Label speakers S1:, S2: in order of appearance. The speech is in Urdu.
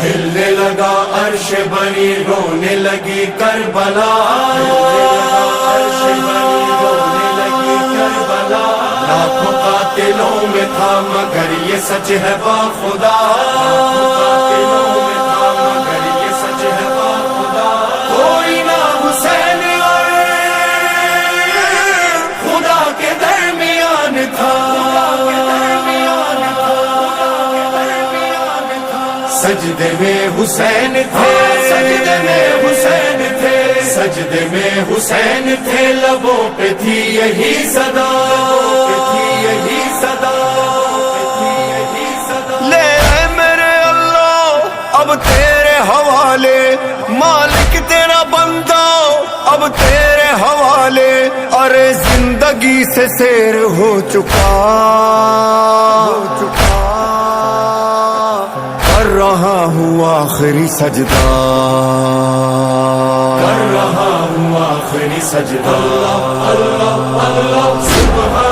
S1: ہلنے لگا عرش بنی رونے لگی کربلا، عرش بنی رونے لگی کربلا، لاکھوں قاتلوں میں تھا مگر یہ سچ ہے با خدا، لاکھوں قاتلوں میں تھا مگر یہ سچ ہے با خدا، کوئی نہ حسین اور خدا کے درمیان تھا، سجدے میں حسین تھے، سجدے میں حسین تھے، سجدے میں حسین تھے، لبوں پہ تھی یہی صدا، تھی یہی صدا، یہی صدا،
S2: لے اے میرے اللہ اب تیرے حوالے، مالک تیرا بندہ اب تیرے حوالے، ارے زندگی سے سیر ہو چکا، کر رہا ہوں آخری سجدہ،
S1: کر رہا ہوں آخری سجدہ، اللہ اللہ اللہ سبحان